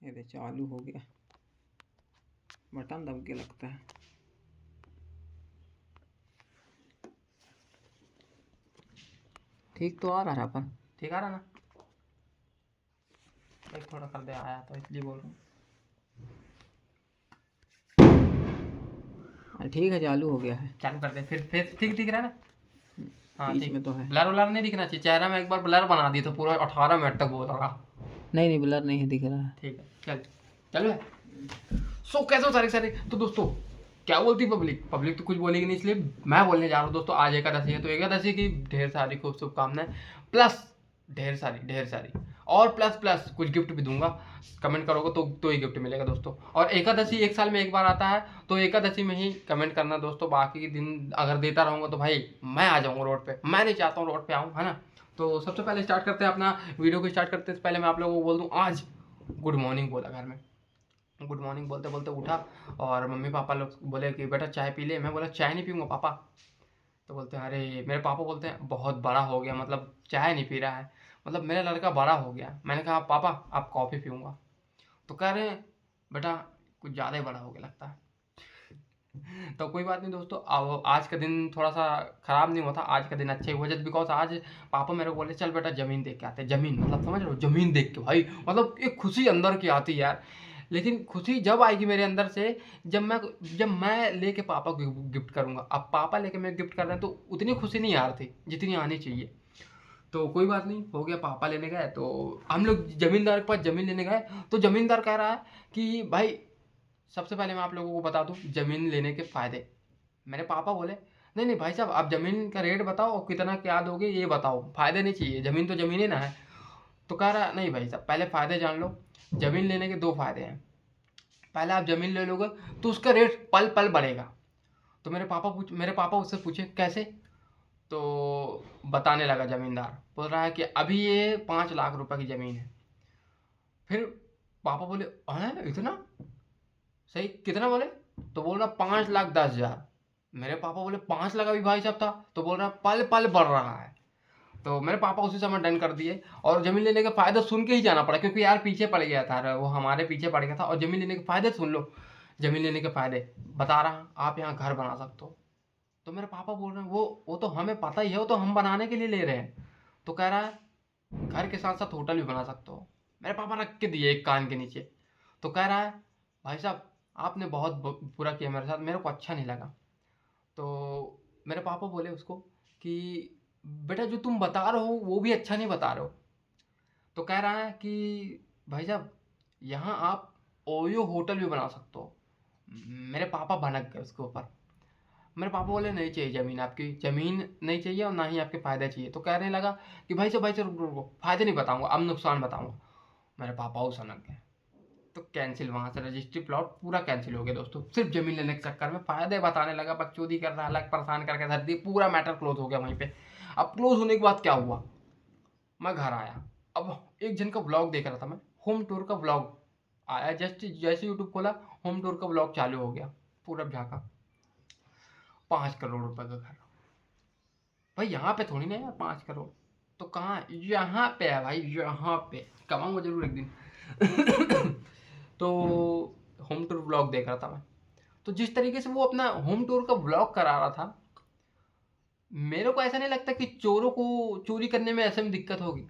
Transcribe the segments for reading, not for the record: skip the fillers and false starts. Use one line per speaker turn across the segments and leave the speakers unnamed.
ये दे चालू हो गया, बटन दब के लगता है। ठीक तो आ रहा है अपन, ठीक आ रहा ना? एक थोड़ा कर दे, आया तो इसलिए बोल रहा हूँ। ठीक है, चालू हो गया है। चालू कर दे फिर ठीक दिख रहा है ना? हाँ
बीच
ठीक
में तो है।
ब्लर व्लर नहीं दिखना चाहिए चेहरा में। एक बार ब्लर बना दी तो पूरा 18 मिनट तक बोल रहा।
नहीं ब्लर नहीं है, दिख रहा है।
ठीक है चल चलो है। सो कैसे हो सारे सारे? तो दोस्तों क्या बोलती पब्लिक तो कुछ बोलेगी नहीं, इसलिए मैं बोलने जा रहा हूँ। दोस्तों आज एकादशी है, तो एकादशी की ढेर सारी खूब शुभकामनाएं, प्लस ढेर सारी और प्लस कुछ गिफ्ट भी दूंगा। कमेंट करोगे तो ही गिफ्ट मिलेगा दोस्तों। और एकादशी एक साल में एक बार आता है, तो एकादशी में ही कमेंट करना दोस्तों। बाकी के दिन अगर देता रहूँगा तो भाई मैं आ जाऊँगा रोड पे। मैं नहीं चाहता हूँ रोड पे आऊँ, है ना? तो सबसे पहले स्टार्ट करते हैं अपना वीडियो को। स्टार्ट करते से पहले मैं आप लोगों को बोल दूँ, आज गुड मॉर्निंग बोला घर में। गुड मॉर्निंग बोलते बोलते उठा और मम्मी पापा लोग बोले कि बेटा चाय पी ले। मैं बोला चाय नहीं पीऊँगा पापा। तो बोलते हैं अरे, मेरे पापा बोलते हैं बहुत बड़ा हो गया, मतलब चाय नहीं पी रहा है, मतलब मेरा लड़का बड़ा हो गया। मैंने कहा पापा आप कॉफ़ी पीऊँगा। तो कह रहे हैं बेटा कुछ ज़्यादा ही बड़ा हो गया लगता है। तो कोई बात नहीं दोस्तों, अब आज का दिन थोड़ा सा ख़राब नहीं हुआ था। आज का दिन अच्छा ही हुआ, जस्ट बिकॉज आज पापा मेरे को बोले चल बेटा ज़मीन देख के आते हैं। ज़मीन मतलब समझ रहे हो, ज़मीन देख के भाई मतलब एक खुशी अंदर की आती है यार। लेकिन खुशी जब आएगी मेरे अंदर से जब मैं लेके पापा को गिफ्ट करूँगा। अब पापा लेके मैं गिफ्ट कर रहे हैं तो उतनी खुशी नहीं आ रही थी जितनी आनी चाहिए। तो कोई बात नहीं, हो गया। पापा लेने गए तो हम लोग ज़मींदार के पास ज़मीन लेने गए। तो ज़मींदार कह रहा है कि भाई सबसे पहले मैं आप लोगों को बता दूं ज़मीन लेने के फ़ायदे। मेरे पापा बोले नहीं नहीं भाई साहब, आप ज़मीन का रेट बताओ और कितना क्या दोगे ये बताओ, फ़ायदे नहीं चाहिए, ज़मीन तो ज़मीन ही ना है। तो कह रहा नहीं भाई साहब पहले फ़ायदे जान लो। ज़मीन लेने के दो फ़ायदे हैं। पहले आप ज़मीन ले लोगे तो उसका रेट पल पल बढ़ेगा। तो मेरे पापा उससे पूछे कैसे? तो बताने लगा ज़मींदार, बोल रहा है कि अभी ये 5 लाख रुपए की ज़मीन है। फिर पापा बोले हैं इतना सही? कितना बोले? तो बोल रहा 5,10,000। मेरे पापा बोले 5 लाख अभी भाई साहब था? तो बोल रहा पल पल बढ़ रहा है। तो मेरे पापा उसी समय डन कर दिए और ज़मीन लेने के फ़ायदे सुन के ही जाना पड़ा, क्योंकि यार पीछे पड़ गया था, वो हमारे पीछे पड़ गया था। और ज़मीन लेने के फ़ायदे सुन लो। ज़मीन लेने के फ़ायदे बता रहा हूँ, आप यहाँ घर बना सकते हो। तो मेरे पापा बोल रहे हैं वो तो हमें पता ही है, वो तो हम बनाने के लिए ले रहे हैं। तो कह रहा है घर के साथ साथ होटल भी बना सकते हो। मेरे पापा रख के दिए एक कान के नीचे। तो कह रहा है भाई साहब आपने बहुत बुरा किया मेरे साथ, मेरे को अच्छा नहीं लगा। तो मेरे पापा बोले उसको कि बेटा जो तुम बता रहे हो वो भी अच्छा नहीं बता रहे हो। तो कह रहा है कि भाई साहब यहाँ आप ओयो होटल भी बना सकते हो। मेरे पापा भनक गए उसके ऊपर। मेरे पापा बोले नहीं चाहिए ज़मीन, आपकी ज़मीन नहीं चाहिए और ना ही आपके फ़ायदा चाहिए। तो कहने लगा कि भाई साहब रुको रुको, फ़ायदे नहीं बताऊंगा, अब नुकसान बताऊंगा। मेरे पापा वो सनक गए। तो कैंसिल, वहाँ से रजिस्ट्री प्लॉट पूरा कैंसिल हो गया दोस्तों, सिर्फ ज़मीन लेने के चक्कर में। फ़ायदे बताने लगा, बकचोदी कर रहा, अलग परेशान करके धर दी, पूरा मैटर क्लोज हो गया वहीं पे। अब क्लोज होने के बाद क्या हुआ, मैं घर आया। अब एक जन का ब्लॉग देख रहा था मैं, होम टूर का ब्लॉग आया, जस्ट जैसे यूट्यूब खोला होम टूर का ब्लॉग चालू हो गया। पूरा झाँका 5 करोड़ रुपए का घर। भाई यहाँ पे थोड़ी ना यार 5 करोड़, तो कहाँ है? यहाँ पे है भाई, यहाँ पे कमाऊंगा जरूर एक दिन। तो होम टूर ब्लॉग देख रहा था मैं। तो जिस तरीके से वो अपना होम टूर का ब्लॉग करा रहा था, मेरे को ऐसा नहीं लगता कि चोरों को चोरी करने में ऐसे में दिक्कत होगी।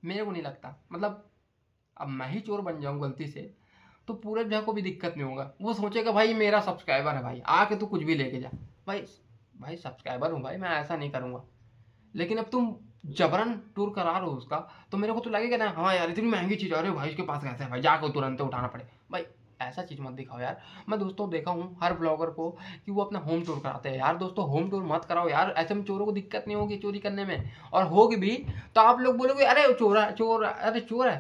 मेरे को नहीं लगता, मतलब अब मैं ही चोर बन जाऊं गलती से तो पूरे जगह को भी दिक्कत नहीं होगा। वो सोचेगा भाई मेरा सब्सक्राइबर है भाई, आके तू कुछ भी लेके जा। भाई भाई सब्सक्राइबर हूँ भाई, मैं ऐसा नहीं करूँगा। लेकिन अब तुम जबरन टूर करा रहे हो उसका, तो मेरे को तो लगेगा ना हाँ यार इतनी महंगी चीज़, अरे भाई इसके पास कैसे है भाई, जाकर तुरंत उठाना पड़े। भाई ऐसा चीज़ मत दिखाओ यार। मैं दोस्तों देखा हूँ हर ब्लॉगर को कि वो अपना होम टूर कराते हैं। यार दोस्तों होम टूर मत कराओ यार, ऐसे में चोरों को दिक्कत नहीं होगी चोरी करने में। और होगी भी तो आप लोग बोलोगे अरे चोर है चोर, अरे चोर है।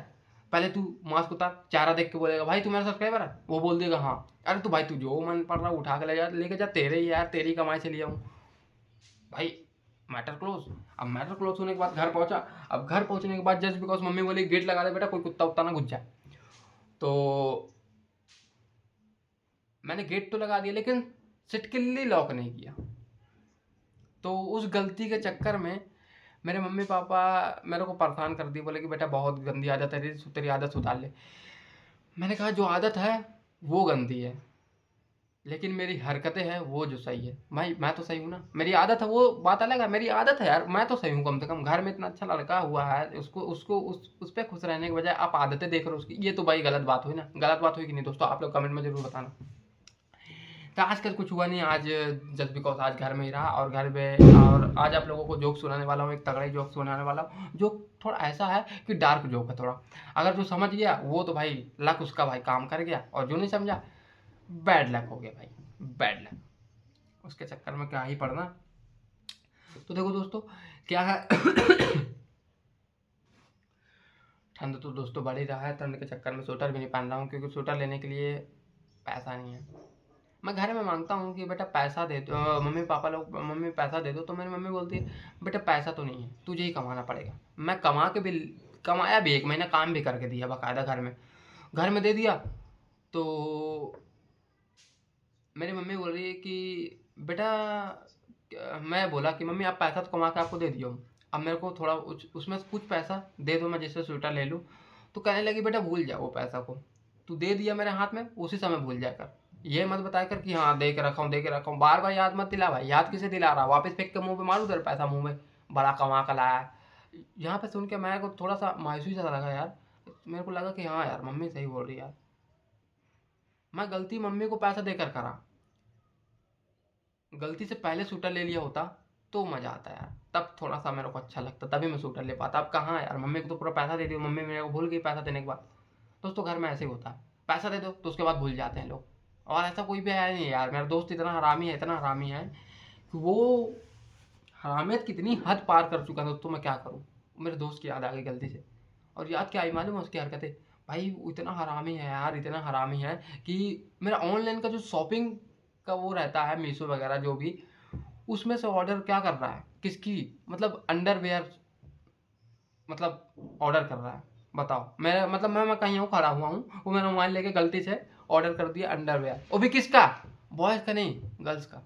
पहले तू मास्क उतार, चेहरा देख के बोलेगा भाई तू मेरा सब्सक्राइबर है, वो बोल देगा हाँ। अरे तू भाई तू जो मन पड़ रहा उठा के लेके जा, तेरे ही यार, तेरी कमाई से लिया हूँ भाई। Matter close. अब मैटर क्लोज होने के बाद घर पहुंचा। अब घर पहुंचने के बाद जस्ट बिकॉज मम्मी बोली गेट लगा दे बेटा, कोई कुत्ता उत्ता ना घुस जाए। तो मैंने गेट तो लगा दिया लेकिन सिटकिल्ली लॉक नहीं किया। तो उस गलती के चक्कर में मेरे मम्मी पापा मेरे को परेशान कर दिए, बोले कि बेटा बहुत गंदी आदत है तेरी, तेरी आदत सुधार ले। मैंने कहा जो आदत है वो गंदी है, लेकिन मेरी हरकतें हैं वो जो सही है। भाई मैं तो सही हूँ ना, मेरी आदत है वो बात अलग है, मेरी आदत है यार, मैं तो सही हूँ कम से कम। घर में इतना अच्छा लड़का हुआ है, उसको उसको उस पे खुश रहने के बजाय आप आदतें देख रहे हो उसकी, ये तो भाई गलत बात हुई ना। गलत बात हुई कि नहीं दोस्तों, आप लोग कमेंट में जरूर बताना। तो आजकल कुछ हुआ नहीं आज, जस्ट बिकॉज आज घर में ही रहा और घर पे, और आज आप लोगों को जोक सुनाने वाला हूँ, एक तगड़ा जोक सुनाने वाला हूँ जो थोड़ा ऐसा है कि डार्क जोक है थोड़ा। अगर जो समझ गया वो तो भाई लक उसका भाई काम कर गया, और जो नहीं समझा बैड लक हो गया भाई, बैड लक। उसके चक्कर में क्या ही पड़ना। तो देखो दोस्तों क्या है ठंड तो दोस्तों बढ़ ही रहा है, ठंड के चक्कर में स्वेटर भी नहीं पहन रहा हूँ, क्योंकि स्वेटर लेने के लिए पैसा नहीं है। मैं घर में मांगता हूँ कि बेटा पैसा दे दो, मम्मी पापा लोग, मम्मी पैसा दे दो, तो मेरी मम्मी बोलती है बेटा पैसा तो नहीं है, तुझे ही कमाना पड़ेगा। मैं कमा के भी, कमाया भी, 1 महीना काम भी करके दिया बाकायदा, घर में दे दिया। तो मेरी मम्मी बोल रही है कि बेटा, मैं बोला कि मम्मी आप पैसा तो कमा के आपको दे दिया हूँ, अब मेरे को थोड़ा उसमें से कुछ पैसा दे दो, मैं जिससे स्वेटर ले लूँ। तो कहने लगी बेटा भूल जा वो पैसा को, तू दे दिया मेरे हाथ में, उसी समय भूल जाया कर, ये मत बताया कर कि हाँ दे के रखा हूँ, दे के रखा हूँ, बार बार याद मत दिला भाई। याद किसे दिला रहा, वापस फेंक के मुंह पे मारू तेरे पैसा मुंह में, बड़ा कमा कर लाया है। यहाँ पे सुन के मेरे को थोड़ा सा मायूसी सा लगा यार, मेरे को लगा कि हाँ यार मम्मी सही बोल रही है यार, मैं गलती मम्मी को पैसा देकर करा, गलती से पहले शूटर ले लिया होता तो मजा आता यार, तब थोड़ा सा मेरे को अच्छा लगता, तभी मैं शूटर ले पाता। अब कहाँ यार, मम्मी को तो पूरा पैसा दे दिया, मम्मी मेरे को भूल गई पैसा देने के बाद। दोस्तों घर में ऐसे ही होता है, पैसा दे दो तो उसके बाद भूल जाते हैं लोग। और ऐसा कोई भी है नहीं यार, मेरा दोस्त इतना हरामी है, इतना हरामी है कि वो हरामियत कितनी हद पार कर चुका है दोस्तों, मैं क्या करूँ। मेरे दोस्त की याद आ गई गलती से, और याद क्या आई मालूम है उसकी हरकतें, भाई वो इतना हरामी है यार, इतना हरामी है कि मेरा ऑनलाइन का जो शॉपिंग का वो रहता है, मीशो वगैरह जो भी, उसमें से ऑर्डर क्या कर रहा है, किसकी, मतलब अंडरवेयर, मतलब ऑर्डर कर रहा है। बताओ मेरा मतलब, मैं कहीं हूँ, खड़ा हुआ हूँ, वो मेरा मोबाइल लेके गलती से ऑर्डर कर दिया अंडरवेयर, वो भी किसका, बॉयज़ का नहीं, गर्ल्स का।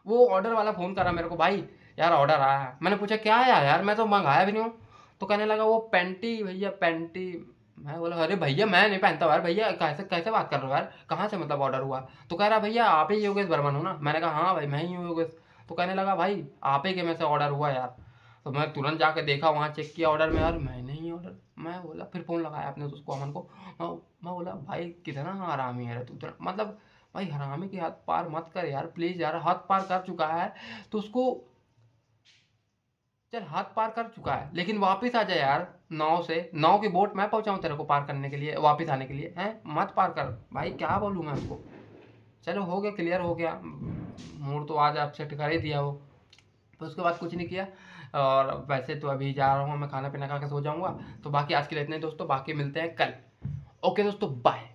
वो ऑर्डर वाला फ़ोन करा मेरे को, भाई यार ऑर्डर आया है। मैंने पूछा क्या आया यार, मैं तो मंगाया भी नहीं हूँ। तो कहने लगा वो पैंटी भैया, पैंटी। मैं बोला अरे भैया मैं नहीं पहनता यार, भैया कैसे कैसे बात कर रहे हो यार, कहाँ से मतलब ऑर्डर हुआ। तो कह रहा भैया आप ही योगेश बर्मन हो ना। मैंने कहा हाँ भाई मैं ही हूँ योगेश। तो कहने लगा भाई आप ही के में से ऑर्डर हुआ यार। तो मैं तुरंत जाके देखा, वहाँ चेक किया ऑर्डर में, यार मैंने ही ऑर्डर। मैं बोला, फिर फ़ोन लगाया अपने उसको, अमन को। मैं बोला भाई कितना हरामी है रे तू, मतलब भाई हरामी की हद पार मत कर यार प्लीज़ यार, हद पार कर चुका है तो उसको, चल हाथ पार कर चुका है लेकिन वापस आ जाए यार, नाव से, नाव की बोट मैं पहुंचाऊं तेरे को पार करने के लिए, वापस आने के लिए हैं, मत पार कर भाई, क्या बोलूं मैं उसको। चलो हो गया, क्लियर हो गया, मूड तो आज अपसेट कर ही दिया वो। तो उसके बाद कुछ नहीं किया, और वैसे तो अभी जा रहा हूँ मैं, खाना पीना खा के सो जाऊंगा। तो बाकी आज के लिए इतने दोस्तों, बाकी मिलते हैं कल। ओके दोस्तों, बाय।